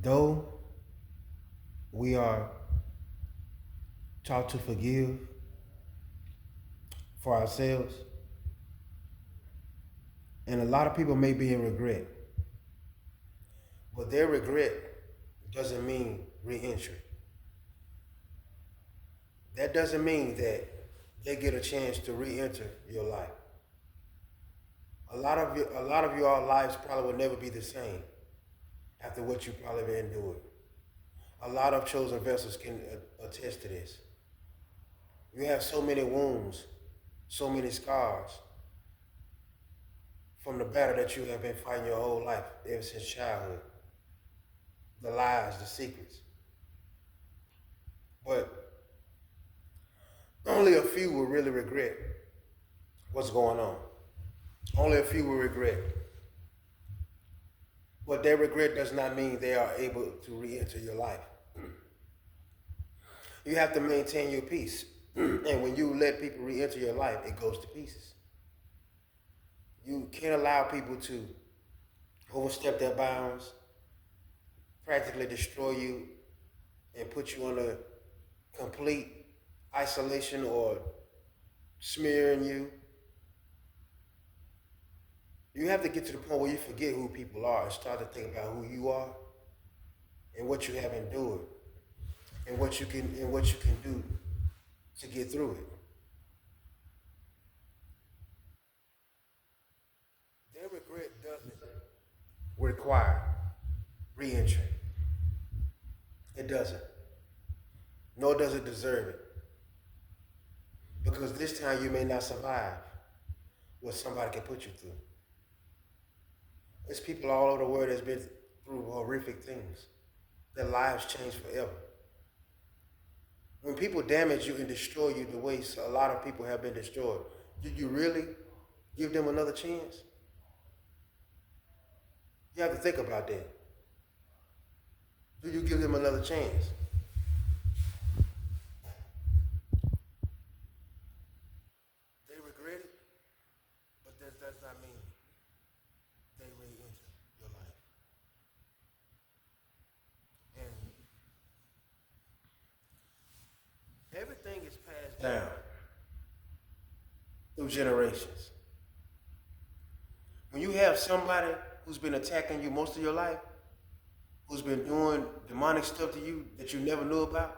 Though we are taught to forgive for ourselves, and a lot of people may be in regret, but their regret doesn't mean reentry. That doesn't mean that they get a chance to re-enter your life. A lot of your lives probably will never be the same after what you probably endured. A lot of chosen vessels can attest to this. You have so many wounds, so many scars from the battle that you have been fighting your whole life, ever since childhood. The lies, the secrets. But only a few will really regret what's going on. Only a few will regret. But their regret does not mean they are able to re-enter your life. You have to maintain your peace. And when you let people re-enter your life, it goes to pieces. You can't allow people to overstep their bounds, practically destroy you, and put you under complete isolation or smearing you. You have to get to the point where you forget who people are and start to think about who you are and what you have endured and what you can do to get through it. Their regret doesn't require reentry. It doesn't. Nor does it deserve it. Because this time you may not survive what somebody can put you through. There's people all over the world that's been through horrific things. Their lives changed forever. When people damage you and destroy you the way a lot of people have been destroyed, do you really give them another chance? You have to think about that. Do you give them another chance? They regret it, but that does not mean they re-enter your life. And everything is passed down through generations. When you have somebody who's been attacking you most of your life, who's been doing demonic stuff to you that you never knew about,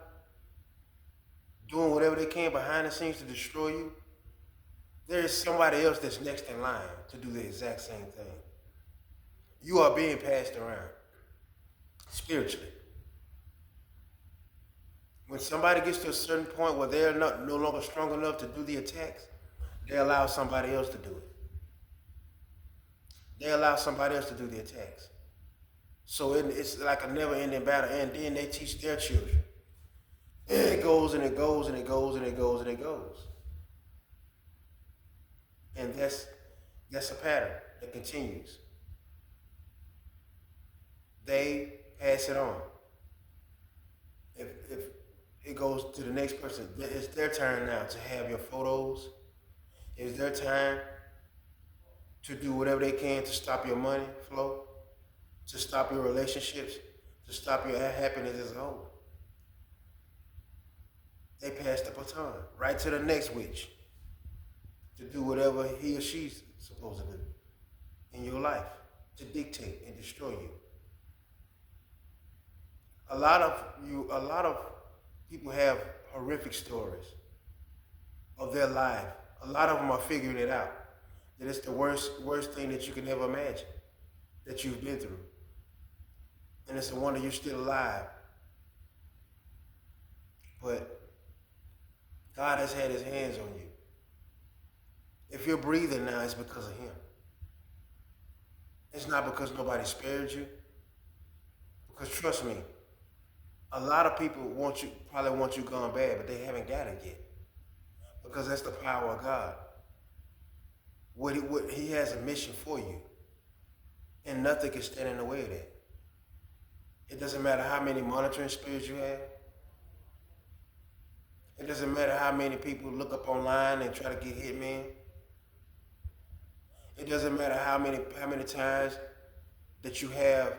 doing whatever they can behind the scenes to destroy you, there is somebody else that's next in line to do the exact same thing. You are being passed around spiritually. When somebody gets to a certain point where they're no longer strong enough to do the attacks, they allow somebody else to do it. They allow somebody else to do the attacks. So it's like a never-ending battle, and then they teach their children. And it goes and it goes and it goes and it goes and it goes. And that's a pattern that continues. They pass it on. If it goes to the next person, it's their turn now to have your photos. It's their time to do whatever they can to stop your money flow, to stop your relationships, to stop your happiness as a whole. They pass the baton right to the next witch to do whatever he or she's supposed to do in your life, to dictate and destroy you. A lot of people have horrific stories of their life. A lot of them are figuring it out, that it's the worst thing that you can ever imagine that you've been through. And it's a wonder you're still alive. But God has had his hands on you. If you're breathing now, it's because of him. It's not because nobody spared you. Because trust me, a lot of people probably want you gone bad, but they haven't got it yet. Because that's the power of God. He has a mission for you. And nothing can stand in the way of that. It doesn't matter how many monitoring spirits you have. It doesn't matter how many people look up online and try to get hitmen. It doesn't matter how many times that you have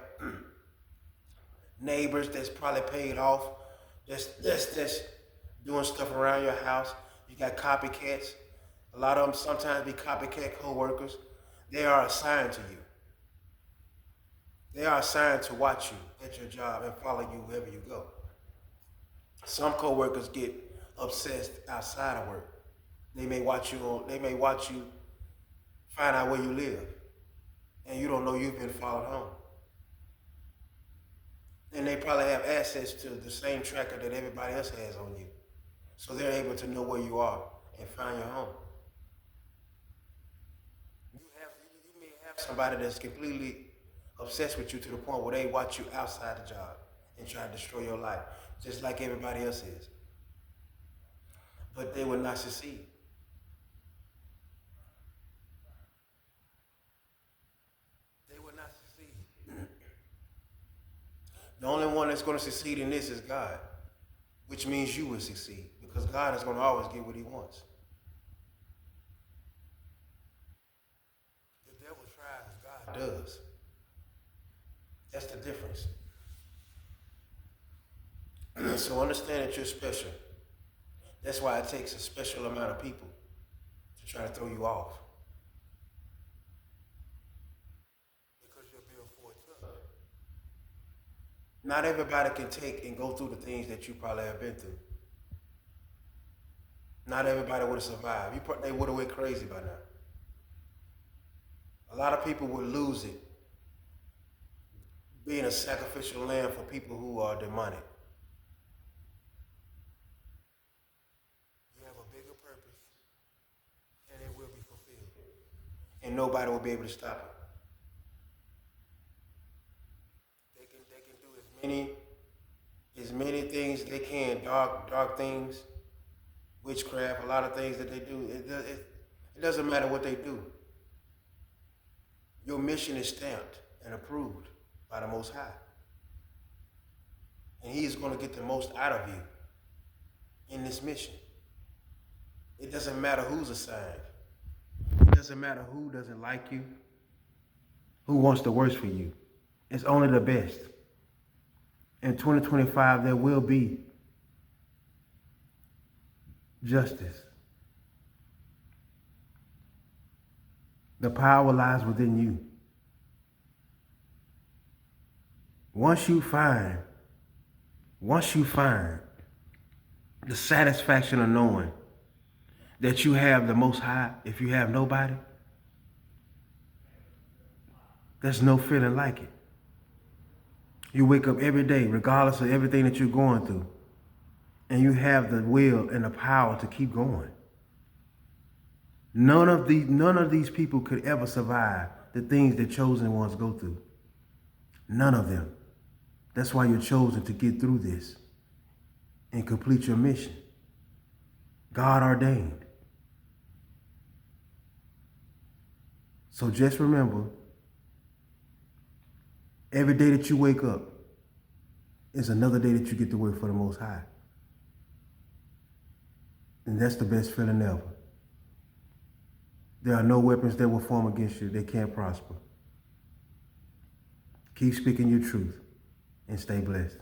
neighbors that's probably paid off, that's doing stuff around your house. You got copycats. A lot of them sometimes be copycat co-workers. They are assigned to you. They are assigned to watch you at your job and follow you wherever you go. Some co-workers get obsessed outside of work. They may watch you find out where you live, and you don't know you've been followed home. And they probably have access to the same tracker that everybody else has on you. So they're able to know where you are and find your home. You may have somebody that's completely obsessed with you to the point where they watch you outside the job and try to destroy your life, just like everybody else is. But they will not succeed. They will not succeed. The only one that's going to succeed in this is God, which means you will succeed because God is going to always get what he wants. The devil tries, God does. That's the difference. So understand that you're special. That's why it takes a special amount of people to try to throw you off. Because you're built for it too. Not everybody can take and go through the things that you probably have been through. Not everybody would have survived. They would have went crazy by now. A lot of people would lose it being a sacrificial lamb for people who are demonic. You have a bigger purpose, and it will be fulfilled. And nobody will be able to stop it. They can do as many things they can, dark things, witchcraft, a lot of things that they do. It doesn't matter what they do. Your mission is stamped and approved by the Most High. And he is going to get the most out of you in this mission. It doesn't matter who's assigned. It doesn't matter who doesn't like you, who wants the worst for you. It's only the best. In 2025, there will be justice. The power lies within you. Once you find the satisfaction of knowing that you have the Most High, if you have nobody, there's no feeling like it. You wake up every day, regardless of everything that you're going through, and you have the will and the power to keep going. None of these people could ever survive the things that chosen ones go through. None of them. That's why you're chosen, to get through this and complete your mission. God ordained. So just remember, every day that you wake up is another day that you get to work for the Most High. And that's the best feeling ever. There are no weapons that will form against you. They can't prosper. Keep speaking your truth and stay blessed.